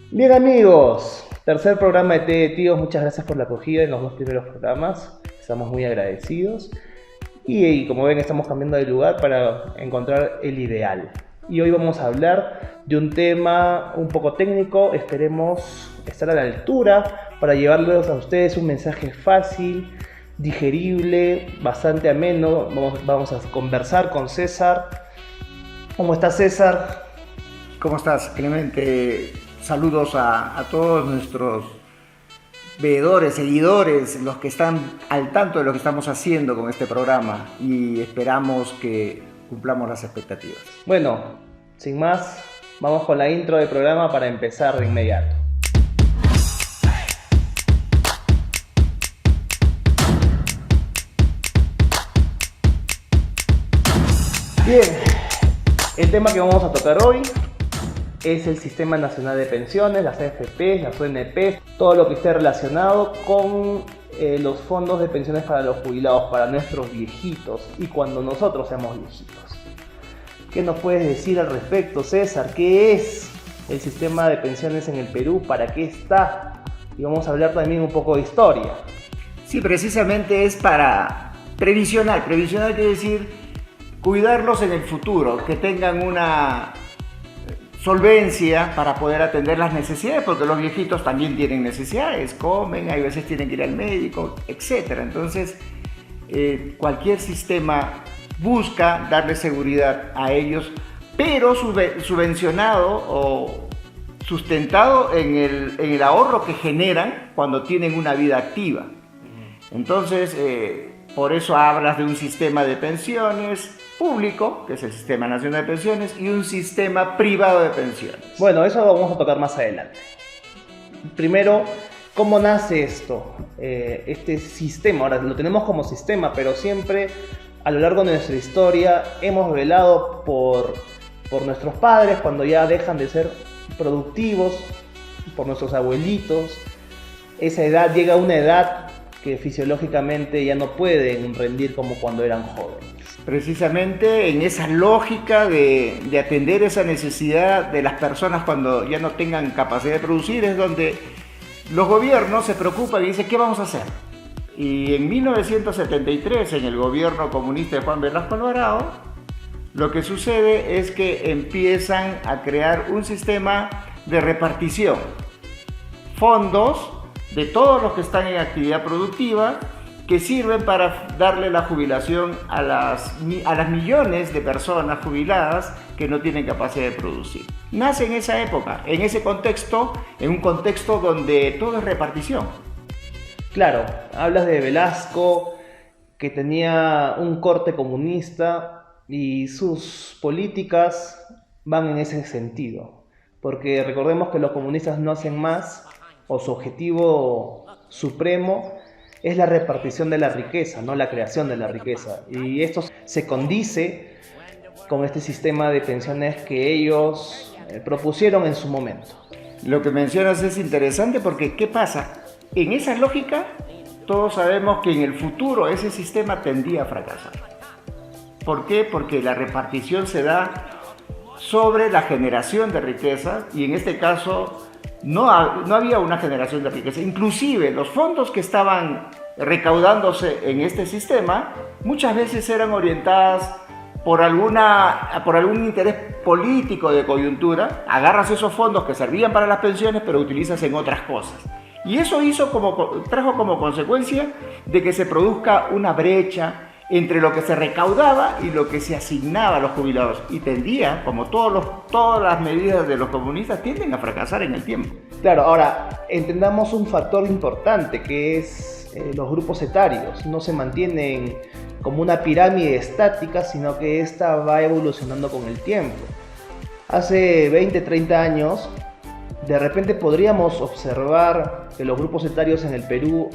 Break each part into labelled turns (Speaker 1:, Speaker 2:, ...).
Speaker 1: Bien amigos, tercer programa de Té de Tíos, muchas gracias por la acogida en los dos primeros programas, estamos muy agradecidos y como ven estamos cambiando de lugar para encontrar el ideal. Y hoy vamos a hablar de un tema un poco técnico, esperemos estar a la altura para llevarles a ustedes un mensaje fácil, digerible, bastante ameno. Vamos a conversar con César. ¿Cómo está César?
Speaker 2: ¿Cómo estás, Clemente? Saludos a todos nuestros veedores, seguidores, los que están al tanto de lo que estamos haciendo con este programa y esperamos que cumplamos las expectativas.
Speaker 1: Bueno, sin más, vamos con la intro del programa para empezar de inmediato. Bien, el tema que vamos a tocar hoy es el Sistema Nacional de Pensiones, las AFP, las ONP, todo lo que esté relacionado con los fondos de pensiones para los jubilados, para nuestros viejitos y cuando nosotros seamos viejitos. ¿Qué nos puedes decir al respecto, César? ¿Qué es el sistema de pensiones en el Perú? ¿Para qué está? Y vamos a hablar también un poco de historia.
Speaker 2: Sí, precisamente es para previsional. Previsional quiere decir cuidarlos en el futuro, que tengan una solvencia para poder atender las necesidades, porque los viejitos también tienen necesidades, comen, hay veces tienen que ir al médico, etc. Entonces, cualquier sistema busca darle seguridad a ellos, pero subvencionado o sustentado en el ahorro que generan cuando tienen una vida activa. Entonces, por eso hablas de un sistema de pensiones público, que es el Sistema Nacional de Pensiones, y un sistema privado de pensiones.
Speaker 1: Bueno, eso lo vamos a tocar más adelante. Primero, ¿cómo nace esto? Este sistema, ahora lo tenemos como sistema, pero siempre a lo largo de nuestra historia hemos velado por nuestros padres cuando ya dejan de ser productivos, por nuestros abuelitos. Esa edad llega a una edad que fisiológicamente ya no pueden rendir como cuando eran jóvenes.
Speaker 2: Precisamente en esa lógica de atender esa necesidad de las personas cuando ya no tengan capacidad de producir es donde los gobiernos se preocupan y dicen, ¿qué vamos a hacer? Y en 1973, en el gobierno comunista de Juan Velasco Alvarado, lo que sucede es que empiezan a crear un sistema de repartición, fondos de todos los que están en actividad productiva que sirven para darle la jubilación a las millones de personas jubiladas que no tienen capacidad de producir. Nace en esa época, en ese contexto, en un contexto donde todo es repartición.
Speaker 1: Claro, hablas de Velasco, que tenía un corte comunista y sus políticas van en ese sentido. Porque recordemos que los comunistas no hacen más, o su objetivo supremo es la repartición de la riqueza, no la creación de la riqueza. Y esto se condice con este sistema de pensiones que ellos propusieron en su momento.
Speaker 2: Lo que mencionas es interesante porque ¿qué pasa? En esa lógica, todos sabemos que en el futuro ese sistema tendía a fracasar. ¿Por qué? Porque la repartición se da sobre la generación de riqueza y en este caso no había una generación de riqueza. Inclusive los fondos que estaban recaudándose en este sistema muchas veces eran orientadas por algún interés político de coyuntura. Agarras esos fondos que servían para las pensiones pero utilizas en otras cosas. Y eso trajo como consecuencia de que se produzca una brecha entre lo que se recaudaba y lo que se asignaba a los jubilados. Y tendía, como todas las medidas de los comunistas, tienden a fracasar en el tiempo.
Speaker 1: Claro, ahora entendamos un factor importante que es los grupos etarios. No se mantienen como una pirámide estática, sino que esta va evolucionando con el tiempo. Hace 20, 30 años, de repente podríamos observar que los grupos etarios en el Perú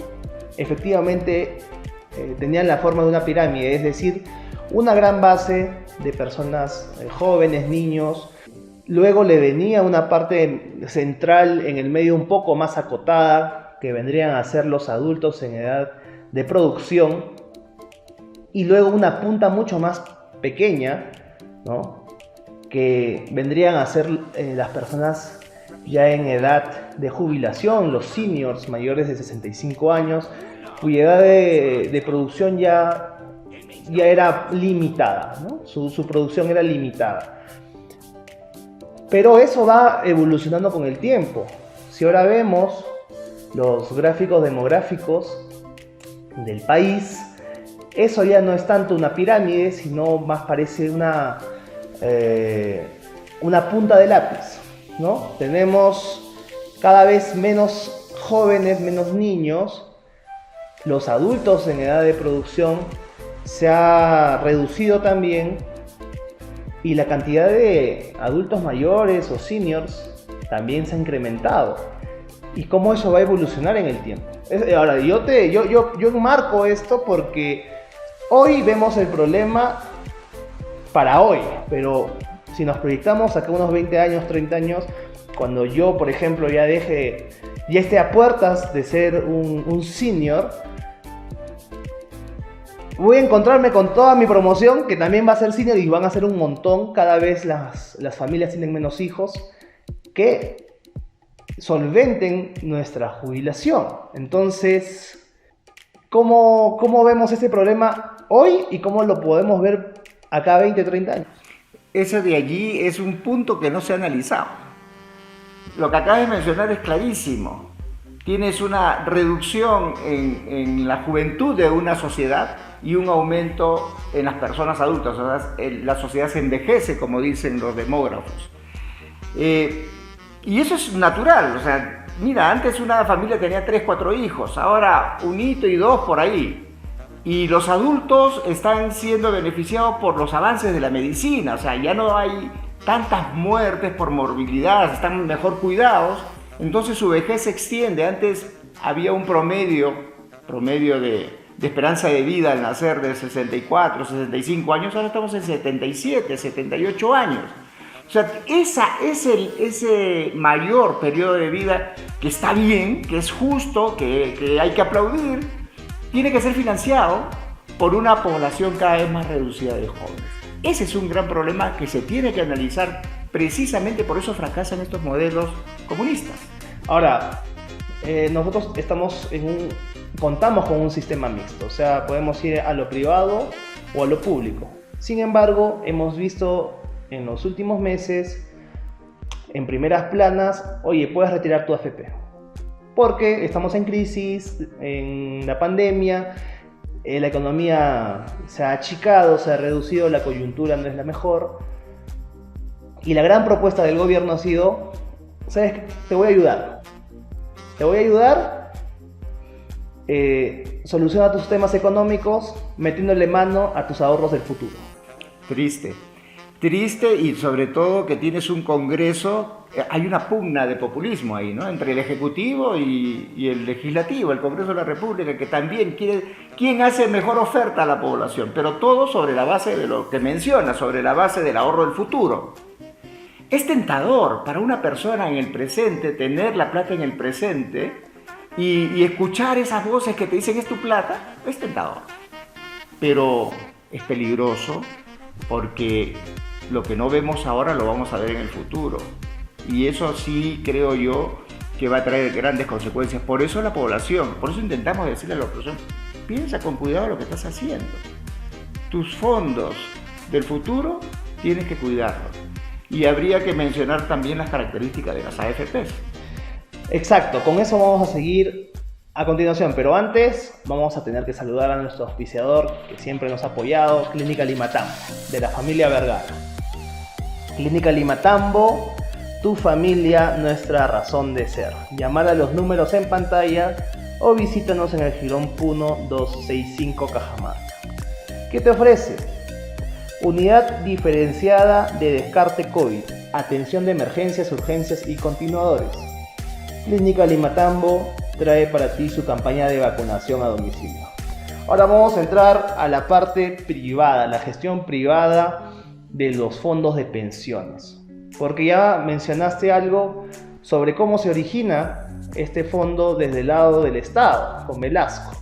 Speaker 1: efectivamente tenían la forma de una pirámide, es decir, una gran base de personas jóvenes, niños. Luego le venía una parte central en el medio un poco más acotada, que vendrían a ser los adultos en edad de producción. Y luego una punta mucho más pequeña, ¿no?, que vendrían a ser las personas ya en edad de jubilación, los seniors mayores de 65 años, cuya edad de producción ya era limitada, ¿no? Su producción era limitada. Pero eso va evolucionando con el tiempo. Si ahora vemos los gráficos demográficos del país, eso ya no es tanto una pirámide, sino más parece una punta de lápiz, ¿no? Tenemos cada vez menos jóvenes, menos niños. Los adultos en edad de producción se ha reducido también, y la cantidad de adultos mayores o seniors también se ha incrementado. ¿Y cómo eso va a evolucionar en el tiempo? Ahora, yo enmarco esto porque hoy vemos el problema para hoy, pero si nos proyectamos acá unos 20 años, 30 años, cuando yo, por ejemplo, ya esté a puertas de ser un senior, voy a encontrarme con toda mi promoción que también va a ser senior, y van a ser un montón. Cada vez las familias tienen menos hijos que solventen nuestra jubilación. Entonces, ¿cómo vemos este problema hoy y cómo lo podemos ver acá 20, 30 años?
Speaker 2: Ese de allí es un punto que no se ha analizado. Lo que acabas de mencionar es clarísimo. Tienes una reducción en la juventud de una sociedad y un aumento en las personas adultas. O sea, la sociedad se envejece, como dicen los demógrafos. Y eso es natural. O sea, mira, antes una familia tenía 3, 4 hijos, ahora un hito y 2 por ahí. Y los adultos están siendo beneficiados por los avances de la medicina. O sea, ya no hay tantas muertes por morbilidad, están mejor cuidados. Entonces su vejez se extiende. Antes había un promedio de esperanza de vida al nacer de 64, 65 años, ahora estamos en 77, 78 años. O sea, ese mayor periodo de vida, que está bien, que es justo, que hay que aplaudir, tiene que ser financiado por una población cada vez más reducida de jóvenes. Ese es un gran problema que se tiene que analizar. Precisamente por eso fracasan estos modelos comunistas.
Speaker 1: Ahora, nosotros contamos con un sistema mixto, o sea, podemos ir a lo privado o a lo público. Sin embargo, hemos visto en los últimos meses, en primeras planas, oye, puedes retirar tu AFP, porque estamos en crisis, en la pandemia, la economía se ha achicado, se ha reducido, la coyuntura no es la mejor, y la gran propuesta del gobierno ha sido, ¿sabes qué? Te voy a ayudar, soluciona tus temas económicos metiéndole mano a tus ahorros del futuro.
Speaker 2: Triste, y sobre todo que tienes un Congreso, hay una pugna de populismo ahí, ¿no? Entre el Ejecutivo y el Legislativo, el Congreso de la República, que también quiere quién hace mejor oferta a la población, pero todo sobre la base de lo que menciona, sobre la base del ahorro del futuro. Es tentador para una persona en el presente tener la plata en el presente y escuchar esas voces que te dicen es tu plata, es tentador. Pero es peligroso porque lo que no vemos ahora lo vamos a ver en el futuro. Y eso sí creo yo que va a traer grandes consecuencias. Por eso la población, por eso intentamos decirle a la población, piensa con cuidado lo que estás haciendo. Tus fondos del futuro tienes que cuidarlos. Y habría que mencionar también las características de las AFPs.
Speaker 1: Exacto, con eso vamos a seguir a continuación, pero antes vamos a tener que saludar a nuestro auspiciador que siempre nos ha apoyado, Clínica Limatambo, de la familia Vergara. Clínica Limatambo, tu familia, nuestra razón de ser. Llamar a los números en pantalla o visítanos en el Girón Puno 265 Cajamarca. ¿Qué te ofrece? Unidad diferenciada de descarte COVID, atención de emergencias, urgencias y continuadores. Clínica Limatambo trae para ti su campaña de vacunación a domicilio. Ahora vamos a entrar a la parte privada, la gestión privada de los fondos de pensiones. Porque ya mencionaste algo sobre cómo se origina este fondo desde el lado del Estado, con Velasco.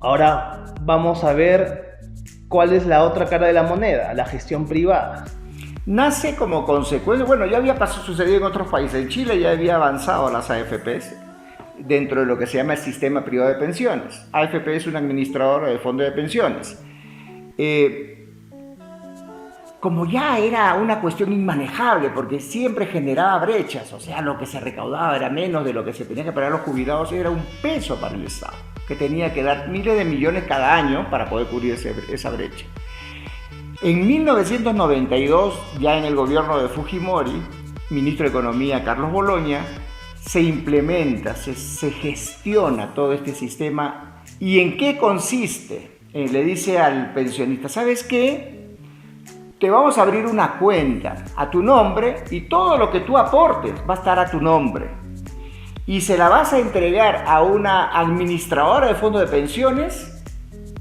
Speaker 1: Ahora vamos a ver cuál es la otra cara de la moneda, la gestión privada.
Speaker 2: nace como consecuencia, bueno, ya había sucedido en otros países, en Chile ya había avanzado las AFPs dentro de lo que se llama el sistema privado de pensiones. AFP es un administrador de fondo de pensiones. Como ya era una cuestión inmanejable, porque siempre generaba brechas, o sea, lo que se recaudaba era menos de lo que se tenía que pagar a los jubilados, era un peso para el Estado, que tenía que dar miles de millones cada año para poder cubrir esa brecha. En 1992, ya en el gobierno de Fujimori, ministro de Economía Carlos Boloña, se implementa, se gestiona todo este sistema. ¿Y en qué consiste? Le dice al pensionista, ¿sabes qué? Te vamos a abrir una cuenta a tu nombre y todo lo que tú aportes va a estar a tu nombre. Y se la vas a entregar a una administradora de fondos de pensiones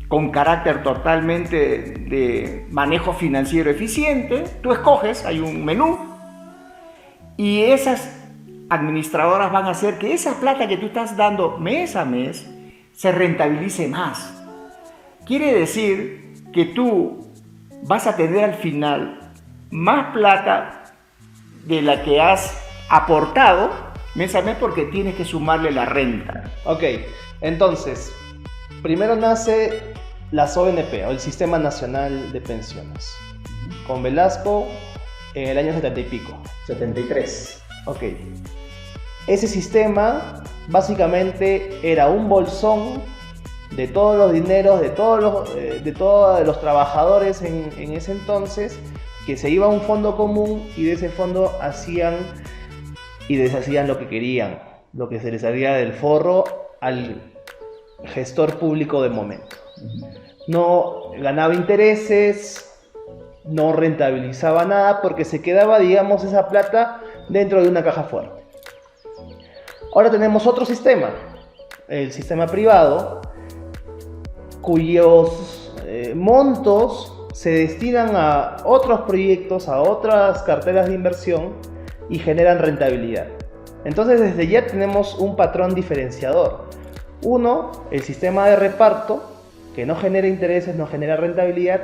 Speaker 2: con carácter totalmente de manejo financiero eficiente. Tú escoges, hay un menú, y esas administradoras van a hacer que esa plata que tú estás dando mes a mes se rentabilice más. Quiere decir que tú vas a tener al final más plata de la que has aportado mes a mes porque tienes que sumarle la renta.
Speaker 1: Ok, entonces, primero nace la ONP, o el Sistema Nacional de Pensiones, con Velasco en el año 70 y pico.
Speaker 2: 73.
Speaker 1: Ok. Ese sistema básicamente era un bolsón de todos los dineros, de todos los trabajadores en ese entonces, que se iba a un fondo común y de ese fondo hacían y deshacían lo que querían, lo que se les salía del forro al gestor público de momento. No ganaba intereses, no rentabilizaba nada porque se quedaba, digamos, esa plata dentro de una caja fuerte. Ahora tenemos otro sistema, el sistema privado, cuyos montos se destinan a otros proyectos, a otras carteras de inversión y generan rentabilidad. Entonces desde ya tenemos un patrón diferenciador. Uno, el sistema de reparto, que no genera intereses, no genera rentabilidad.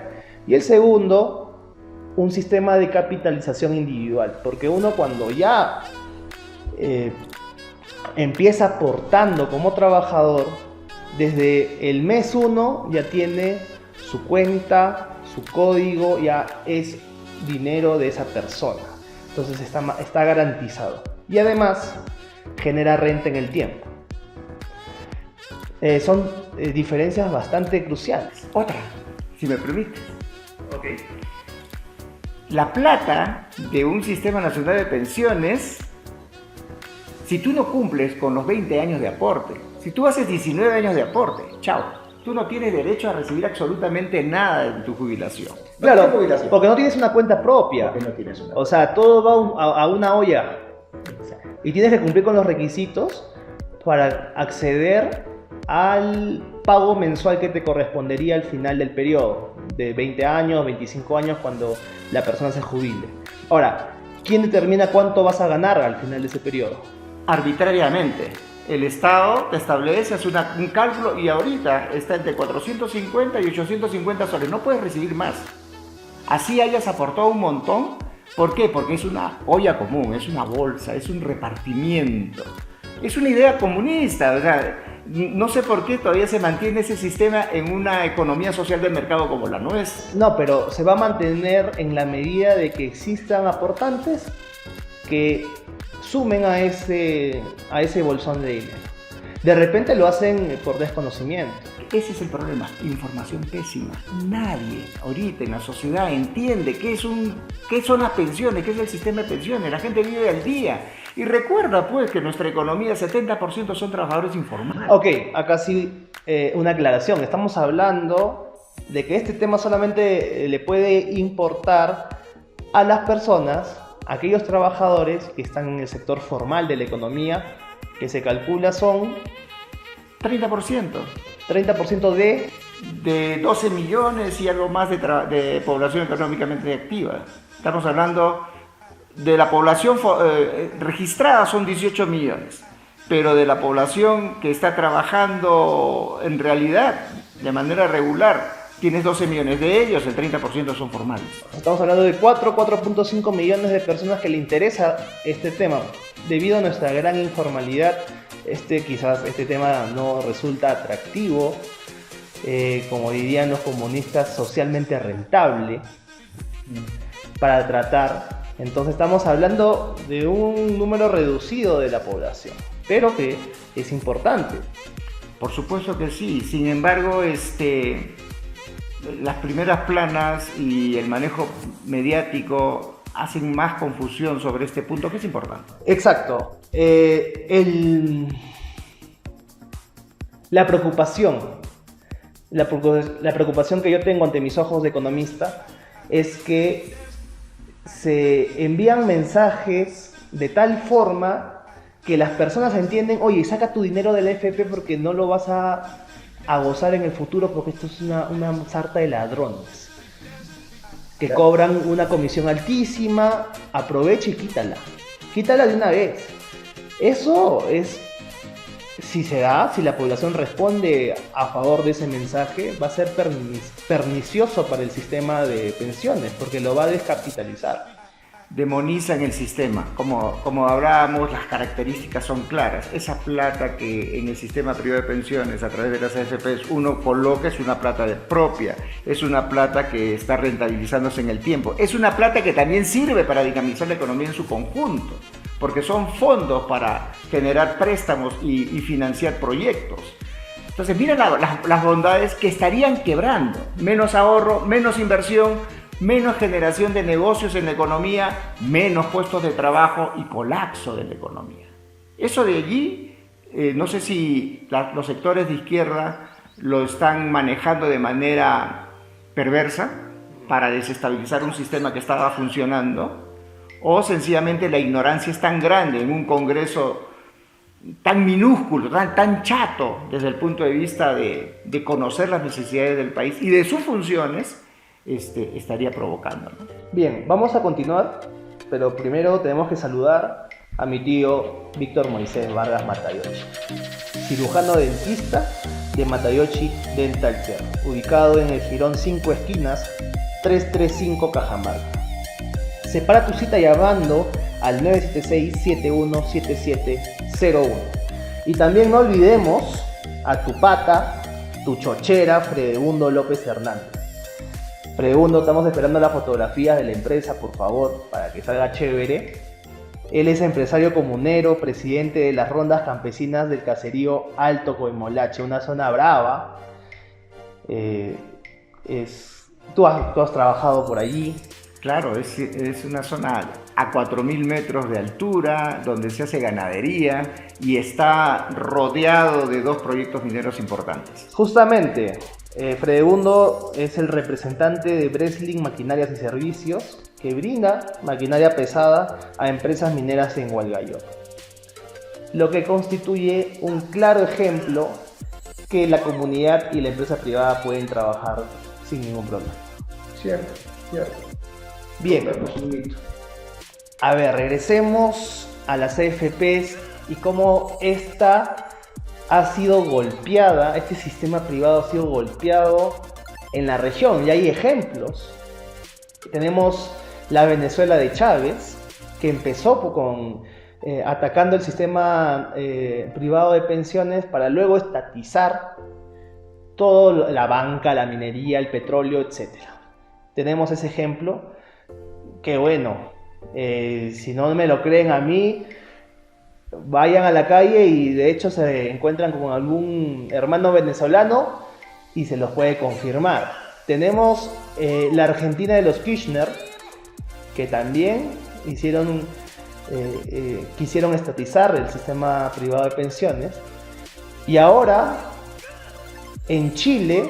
Speaker 1: Y el segundo, un sistema de capitalización individual. Porque uno cuando ya empieza aportando como trabajador, desde el mes 1 ya tiene su cuenta, su código, ya es dinero de esa persona. Entonces está garantizado. Y además genera renta en el tiempo. Son diferencias bastante cruciales.
Speaker 2: Otra, si me permites. Okay. La plata de un sistema nacional de pensiones, si tú no cumples con los 20 años de aporte, si tú haces 19 años de aporte, chao, tú no tienes derecho a recibir absolutamente nada de tu jubilación.
Speaker 1: Claro, porque no tienes una cuenta propia.
Speaker 2: Porque no tienes una.
Speaker 1: O sea, todo va a una olla. Y tienes que cumplir con los requisitos para acceder al pago mensual que te correspondería al final del periodo, de 20 años, 25 años, cuando la persona se jubile. Ahora, ¿quién determina cuánto vas a ganar al final de ese periodo?
Speaker 2: Arbitrariamente. El Estado te establece, hace un cálculo y ahorita está entre 450 y 850 soles. No puedes recibir más. Así hayas aportado un montón. ¿Por qué? Porque es una olla común, es una bolsa, es un repartimiento. Es una idea comunista, o sea, no sé por qué todavía se mantiene ese sistema en una economía social del mercado como la nuestra.
Speaker 1: No, pero se va a mantener en la medida de que existan aportantes que sumen a ese bolsón de dinero. De repente lo hacen por desconocimiento.
Speaker 2: Ese es el problema, información pésima. Nadie ahorita en la sociedad entiende qué son las pensiones, qué es el sistema de pensiones. La gente vive al día. Y recuerda pues que nuestra economía, 70% son trabajadores informales.
Speaker 1: Ok, acá sí una aclaración. Estamos hablando de que este tema solamente le puede importar a las personas, a aquellos trabajadores que están en el sector formal de la economía, que se calcula son
Speaker 2: 30%.
Speaker 1: 30%
Speaker 2: de 12 millones y algo más de población económicamente activa. Estamos hablando de la población registrada son 18 millones, pero de la población que está trabajando en realidad de manera regular tienes 12 millones de ellos, el 30% son formales.
Speaker 1: Estamos hablando de 4.5 millones de personas que le interesa este tema. Debido a nuestra gran informalidad, quizás este tema no resulta atractivo, como dirían los comunistas, socialmente rentable para tratar. Entonces estamos hablando de un número reducido de la población, pero que es importante.
Speaker 2: Por supuesto que sí, sin embargo, las primeras planas y el manejo mediático hacen más confusión sobre este punto, que es importante.
Speaker 1: Exacto. La preocupación que yo tengo ante mis ojos de economista es que se envían mensajes de tal forma que las personas entienden, oye, saca tu dinero de la AFP porque no lo vas a gozar en el futuro, porque esto es una sarta de ladrones que cobran una comisión altísima, aprovecha y quítala de una vez. Eso es, si la población responde a favor de ese mensaje, va a ser pernicioso para el sistema de pensiones, porque lo va a descapitalizar.
Speaker 2: Demonizan el sistema, como hablábamos, las características son claras. Esa plata que en el sistema privado de pensiones a través de las AFPs uno coloca es una plata propia, es una plata que está rentabilizándose en el tiempo, es una plata que también sirve para dinamizar la economía en su conjunto, porque son fondos para generar préstamos y financiar proyectos. Entonces miren las bondades que estarían quebrando: menos ahorro, menos inversión, menos generación de negocios en la economía, menos puestos de trabajo y colapso de la economía. Eso de allí, no sé si los sectores de izquierda lo están manejando de manera perversa para desestabilizar un sistema que estaba funcionando, o sencillamente la ignorancia es tan grande en un Congreso tan minúsculo, tan chato desde el punto de vista de conocer las necesidades del país y de sus funciones, estaría provocando, ¿no?
Speaker 1: Bien, vamos a continuar, pero primero tenemos que saludar a mi tío Víctor Moisés Vargas Matayoshi, cirujano dentista de Matayoshi Dental Care, ubicado en el Jirón 5 Esquinas, 335 Cajamarca. Separa tu cita llamando al 976-717701. Y también no olvidemos a tu pata, tu chochera, Fredegundo López Hernández. Fredegundo, estamos esperando las fotografías de la empresa, por favor, para que salga chévere. Él es empresario comunero, presidente de las rondas campesinas del caserío Alto Coimolache, una zona brava. Tú has trabajado por allí.
Speaker 2: Claro, es una zona a 4.000 metros de altura, donde se hace ganadería y está rodeado de 2 proyectos mineros importantes.
Speaker 1: Justamente, Fredegundo es el representante de Breslin Maquinarias y Servicios, que brinda maquinaria pesada a empresas mineras en Hualgayoc, lo que constituye un claro ejemplo que la comunidad y la empresa privada pueden trabajar sin ningún problema.
Speaker 2: Cierto.
Speaker 1: Bien, a ver, regresemos a las AFPs y cómo esta ha sido golpeada, este sistema privado ha sido golpeado en la región, y hay ejemplos. Tenemos la Venezuela de Chávez, que empezó atacando el sistema privado de pensiones para luego estatizar toda la banca, la minería, el petróleo, etc. Tenemos ese ejemplo que, bueno, si no me lo creen a mí, vayan a la calle y de hecho se encuentran con algún hermano venezolano y se los puede confirmar. Tenemos la Argentina de los Kirchner, que también quisieron estatizar el sistema privado de pensiones. Y ahora, en Chile,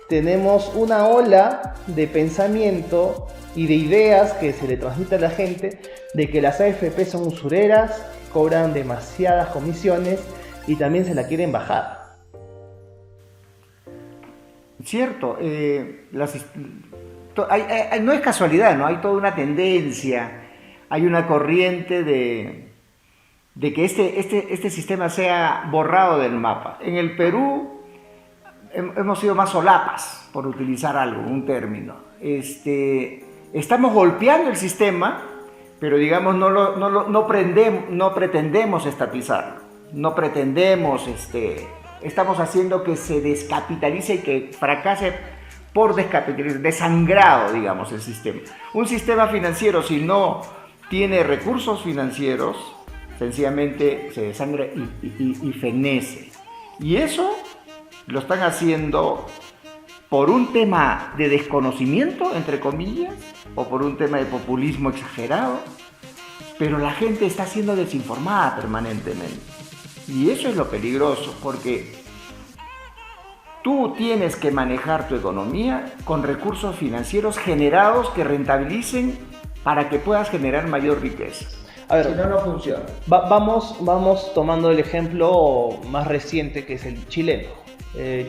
Speaker 1: tenemos una ola de pensamiento y de ideas que se le transmite a la gente de que las AFP son usureras, cobran demasiadas comisiones y también se la quieren bajar.
Speaker 2: Cierto, no es casualidad, ¿no? Hay toda una tendencia, hay una corriente de que este sistema sea borrado del mapa. En el Perú hemos sido más solapas, por utilizar algo, un término. Estamos golpeando el sistema, pero digamos no pretendemos estatizarlo, no pretendemos, estamos haciendo que se descapitalice y que fracase por descapitalización, desangrado, digamos, el sistema. Un sistema financiero, si no tiene recursos financieros, sencillamente se desangra y fenece. Y eso lo están haciendo por un tema de desconocimiento, entre comillas, o por un tema de populismo exagerado, pero la gente está siendo desinformada permanentemente. Y eso es lo peligroso, porque tú tienes que manejar tu economía con recursos financieros generados que rentabilicen para que puedas generar mayor riqueza.
Speaker 1: A ver,
Speaker 2: si no, no funciona.
Speaker 1: Vamos tomando el ejemplo más reciente, que es el chileno.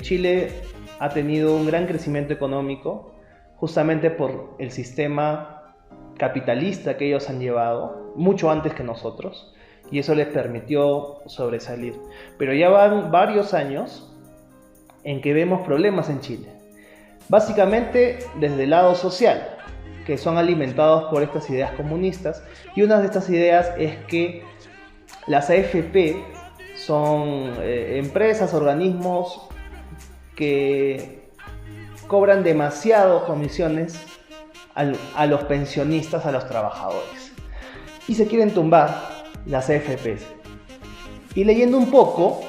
Speaker 1: Chile ha tenido un gran crecimiento económico justamente por el sistema capitalista que ellos han llevado, mucho antes que nosotros, y eso les permitió sobresalir. Pero ya van varios años en que vemos problemas en Chile, básicamente desde el lado social, que son alimentados por estas ideas comunistas, y una de estas ideas es que las AFP son empresas, organismos que cobran demasiado comisiones a los pensionistas, a los trabajadores, y se quieren tumbar las AFPs. Y leyendo un poco,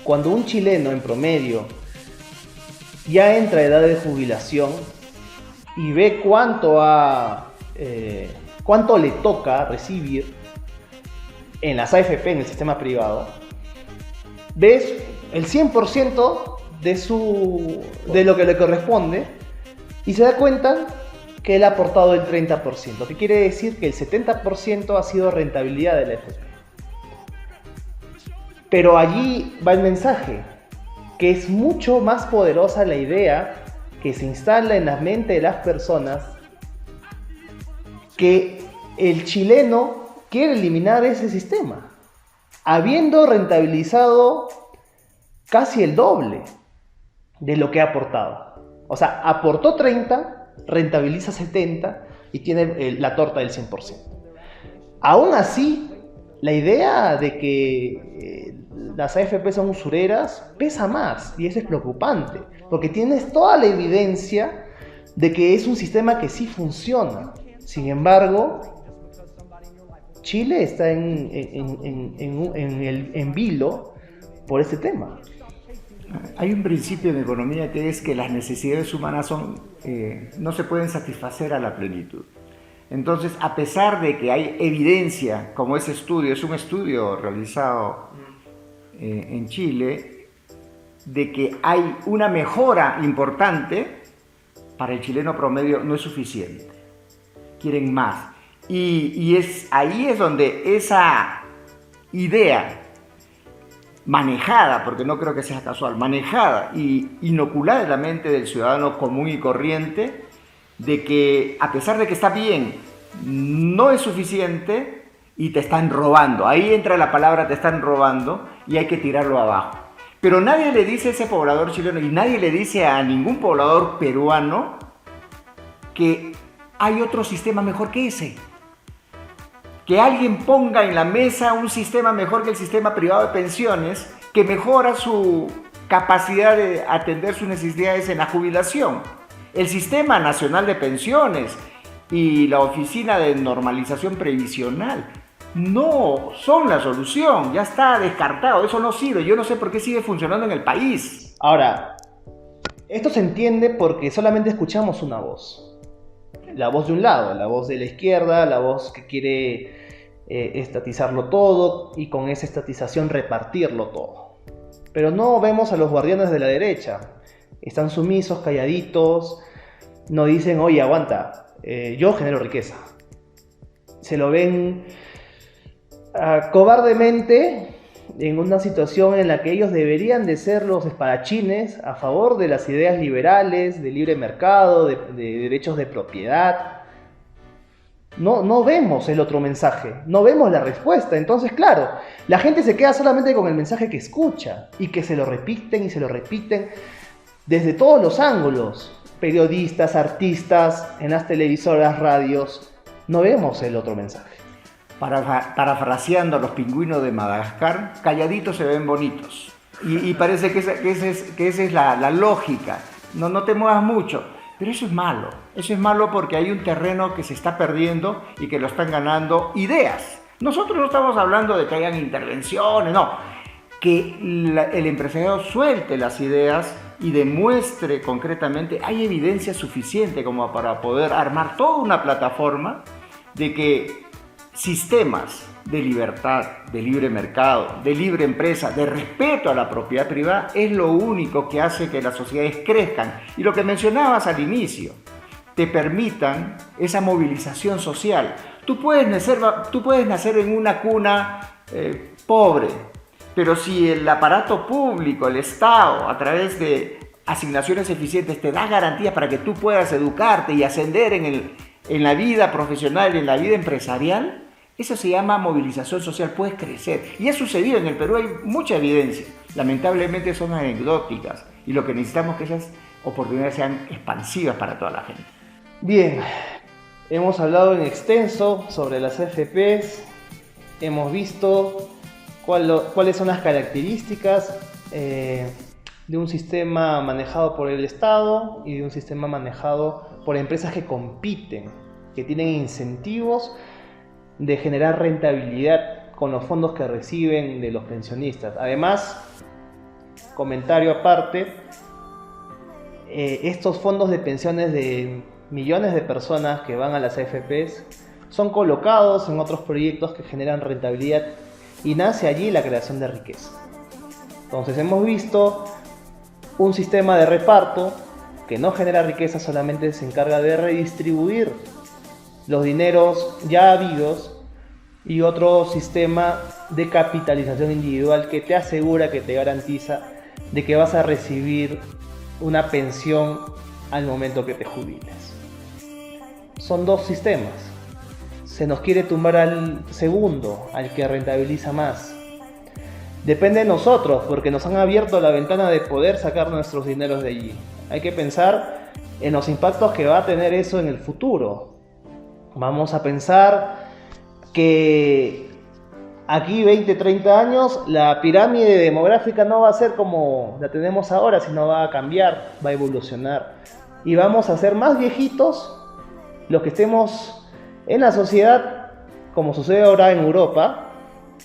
Speaker 1: cuando un chileno en promedio ya entra a edad de jubilación y ve cuánto le toca recibir en las AFP, en el sistema privado, ves el 100% de lo que le corresponde y se da cuenta que él ha aportado el 30%, que quiere decir que el 70% ha sido rentabilidad de la AFP. Pero allí va el mensaje, que es mucho más poderosa la idea que se instala en la mente de las personas, que el chileno quiere eliminar ese sistema, habiendo rentabilizado casi el doble de lo que ha aportado. O sea, aportó 30, rentabiliza 70 y tiene la torta del 100%. Aún así, la idea de que las AFP son usureras pesa más, y eso es preocupante, porque tienes toda la evidencia de que es un sistema que sí funciona. Sin embargo, Chile está en vilo por este tema.
Speaker 2: Hay un principio en economía que es que las necesidades humanas no se pueden satisfacer a la plenitud. Entonces, a pesar de que hay evidencia, como ese estudio, es un estudio realizado en Chile, de que hay una mejora importante, para el chileno promedio no es suficiente. Quieren más. Y ahí es donde esa idea manejada, porque no creo que sea casual, manejada y inoculada en la mente del ciudadano común y corriente, de que a pesar de que está bien, no es suficiente y te están robando. Ahí entra la palabra te están robando y hay que tirarlo abajo. Pero nadie le dice a ese poblador chileno y nadie le dice a ningún poblador peruano que hay otro sistema mejor que ese. Que alguien ponga en la mesa un sistema mejor que el sistema privado de pensiones, que mejora su capacidad de atender sus necesidades en la jubilación. El Sistema Nacional de Pensiones y la Oficina de Normalización Previsional no son la solución, ya está descartado, eso no sirve. Yo no sé por qué sigue funcionando en el país.
Speaker 1: Ahora, esto se entiende porque solamente escuchamos una voz. La voz de un lado, la voz de la izquierda, la voz que quiere estatizarlo todo y con esa estatización repartirlo todo. Pero no vemos a los guardianes de la derecha. Están sumisos, calladitos, no dicen, oye, aguanta, yo genero riqueza. Se lo ven cobardemente en una situación en la que ellos deberían de ser los espadachines a favor de las ideas liberales, de libre mercado, de derechos de propiedad. No vemos el otro mensaje, no vemos la respuesta. Entonces, claro, la gente se queda solamente con el mensaje que escucha y que se lo repiten y se lo repiten desde todos los ángulos. Periodistas, artistas, en las televisoras, radios, no vemos el otro mensaje.
Speaker 2: Parafraseando a los pingüinos de Madagascar, calladitos se ven bonitos. Y parece que esa es la lógica. No te muevas mucho. Pero eso es malo. Eso es malo porque hay un terreno que se está perdiendo y que lo están ganando ideas. Nosotros no estamos hablando de que hayan intervenciones, no. Que el empresario suelte las ideas y demuestre concretamente, hay evidencia suficiente como para poder armar toda una plataforma de que sistemas de libertad, de libre mercado, de libre empresa, de respeto a la propiedad privada es lo único que hace que las sociedades crezcan. Y lo que mencionabas al inicio, te permitan esa movilización social. Tú puedes nacer en una cuna pobre, pero si el aparato público, el Estado, a través de asignaciones eficientes te da garantías para que tú puedas educarte y ascender en la vida profesional, en la vida empresarial, eso se llama movilización social, puedes crecer. Y ha sucedido en el Perú, hay mucha evidencia. Lamentablemente son anecdóticas y lo que necesitamos es que esas oportunidades sean expansivas para toda la gente.
Speaker 1: Bien, hemos hablado en extenso sobre las AFPs, hemos visto cuáles son las características de un sistema manejado por el Estado y de un sistema manejado por empresas que compiten, que tienen incentivos de generar rentabilidad con los fondos que reciben de los pensionistas. Además, comentario aparte, estos fondos de pensiones de millones de personas que van a las AFPs son colocados en otros proyectos que generan rentabilidad y nace allí la creación de riqueza. Entonces hemos visto un sistema de reparto que no genera riqueza, solamente se encarga de redistribuir los dineros ya habidos, y otro sistema de capitalización individual que te asegura, que te garantiza de que vas a recibir una pensión al momento que te jubiles. Son dos sistemas. Se nos quiere tumbar al segundo, al que rentabiliza más. Depende de nosotros, porque nos han abierto la ventana de poder sacar nuestros dineros de allí. Hay que pensar en los impactos que va a tener eso en el futuro. Vamos a pensar que aquí 20, 30 años la pirámide demográfica no va a ser como la tenemos ahora, sino va a cambiar, va a evolucionar. Y vamos a ser más viejitos los que estemos en la sociedad, como sucede ahora en Europa,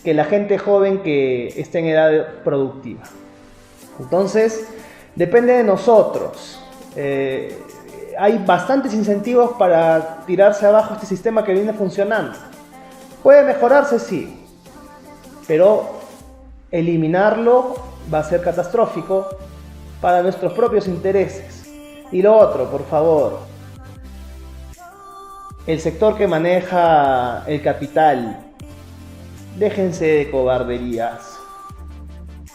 Speaker 1: que la gente joven que esté en edad productiva. Entonces, depende de nosotros. Hay bastantes incentivos para tirarse abajo este sistema que viene funcionando. Puede mejorarse, sí, pero eliminarlo va a ser catastrófico para nuestros propios intereses. Y lo otro, por favor, el sector que maneja el capital, déjense de cobarderías.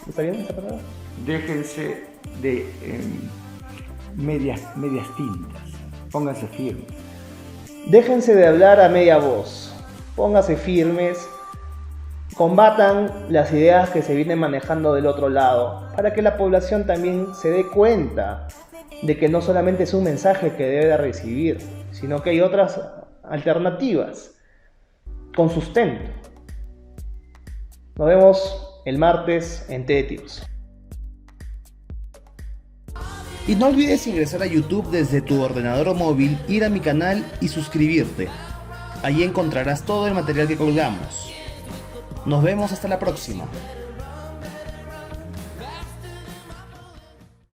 Speaker 1: ¿Está bien esa palabra?
Speaker 2: Déjense de medias tintas, pónganse firmes.
Speaker 1: Déjense de hablar a media voz. Pónganse firmes, combatan las ideas que se vienen manejando del otro lado, para que la población también se dé cuenta de que no solamente es un mensaje que debe de recibir, sino que hay otras alternativas con sustento. Nos vemos el martes en Té de Tips.
Speaker 3: Y no olvides ingresar a YouTube desde tu ordenador o móvil, ir a mi canal y suscribirte. Allí encontrarás todo el material que colgamos. Nos vemos hasta la próxima.